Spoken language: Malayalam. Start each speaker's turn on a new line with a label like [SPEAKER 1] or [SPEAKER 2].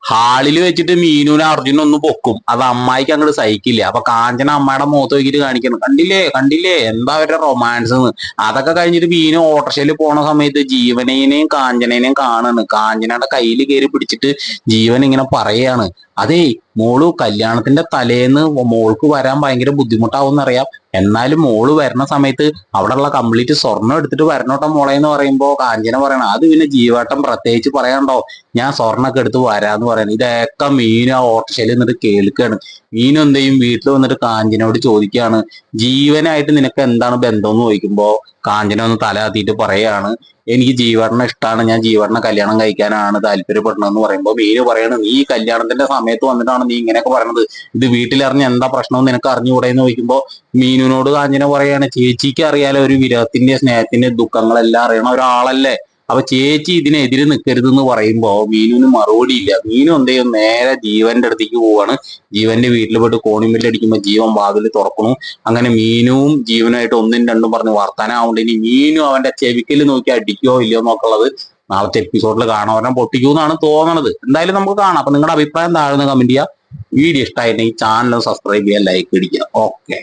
[SPEAKER 1] ഹാളിൽ വെച്ചിട്ട് മീനുവിനെ അർജുന ഒന്ന് പൊക്കും. അത് അമ്മായിക്ക് അങ്ങോട്ട് സഹിക്കില്ല. അപ്പൊ കാഞ്ചന അമ്മയുടെ മുഖത്ത് നോക്കിയിട്ട് കാണിക്കണം, കണ്ടില്ലേ കണ്ടില്ലേ എന്താ അവരുടെ റൊമാൻസ് എന്ന്. അതൊക്കെ കഴിഞ്ഞിട്ട് മീനു ഓട്ടോറിക്ഷയിൽ പോണ സമയത്ത് ജീവനേനെയും കാഞ്ചനേനെയും കാണാണ്. കാഞ്ചനയുടെ കയ്യിൽ കയറി പിടിച്ചിട്ട് ജീവൻ ഇങ്ങനെ പറയാണ്, അതേ മോള് കല്യാണത്തിന്റെ തലേന്ന് മോൾക്ക് വരാൻ ഭയങ്കര ബുദ്ധിമുട്ടാവും അറിയാം. എന്നാലും മോള് വരുന്ന സമയത്ത് അവിടെയുള്ള കംപ്ലീറ്റ് സ്വർണ്ണം എടുത്തിട്ട് വരണോട്ടോ മോളെ എന്ന് പറയുമ്പോ കാഞ്ചന പറയണം, അത് പിന്നെ ജീവേട്ടൻ പ്രത്യേകിച്ച് പറയണ്ടോ, ഞാൻ സ്വർണ്ണൊക്കെ എടുത്ത് വരാന്ന് പറയണം. ഇതൊക്കെ മീനു ആ ഓട്ടോറിക്ഷയിൽ നിന്നിട്ട് കേൾക്കുകയാണ്. മീനു എന്ത് ചെയ്യും, വീട്ടിൽ വന്നിട്ട് കാഞ്ചനയോട് ചോദിക്കുകയാണ്, ജീവനായിട്ട് നിനക്ക് എന്താണ് ബന്ധം എന്ന് ചോദിക്കുമ്പോ കാഞ്ചന ഒന്ന് തലയാത്തിയിട്ട് പറയാണ്, എനിക്ക് ജീവേട്ടനെ ഇഷ്ടമാണ്, ഞാൻ ജീവേട്ടനെ കല്യാണം കഴിക്കാനാണ് താല്പര്യപ്പെടുന്നതെന്ന് പറയുമ്പോൾ മീനു പറയാണ്, നീ ഈ കല്യാണത്തിന്റെ സമയത്ത് വന്നിട്ടാണ് നീ ഇങ്ങനെയൊക്കെ പറയണത്, ഇത് വീട്ടിലറിഞ്ഞ് എന്താ പ്രശ്നം നിനക്ക് അറിഞ്ഞുകൂടെ എന്ന് ചോദിക്കുമ്പോൾ മീനുവിനോട് കാഞ്ചന പറയാണ്, ചേച്ചിക്ക് അറിയാലോ ഒരു വിരഹത്തിന്റെ സ്നേഹത്തിന്റെ ദുഃഖങ്ങളെല്ലാം അറിയണ ഒരാളല്ലേ, അപ്പൊ ചേച്ചി ഇതിനെതിരെ നിൽക്കരുത് എന്ന് പറയുമ്പോ മീനുവിന് മറുപടി ഇല്ല. മീനു എന്ത് ചെയ്യും, നേരെ ജീവന്റെ അടുത്തേക്ക് പോവാണ്. ജീവന്റെ വീട്ടിൽ പോയിട്ട് കോണിമ്പല്ലി അടിക്കുമ്പോ ജീവൻ വാതിൽ തുറക്കണു. അങ്ങനെ മീനുവും ജീവനുമായിട്ട് ഒന്നും രണ്ടും പറഞ്ഞ് വർത്താനാവുണ്ട്. ഇനി മീനു അവന്റെ ചെവിക്കല് നോക്കി അടിക്കോ ഇല്ലയോ എന്നൊക്കെയുള്ളത് നാളത്തെ എപ്പിസോഡിൽ കാണാൻ പറഞ്ഞാൽ പൊട്ടിക്കൂന്നാണ് തോന്നണത്. എന്തായാലും നമുക്ക് കാണാം. അപ്പൊ നിങ്ങളുടെ അഭിപ്രായം താഴെ കമന്റ് ചെയ്യുക. വീഡിയോ ഇഷ്ടമായിട്ടുണ്ടെങ്കിൽ ചാനൽ സബ്സ്ക്രൈബ് ചെയ്യുക, ലൈക്ക് അടിക്കുക. ഓക്കെ.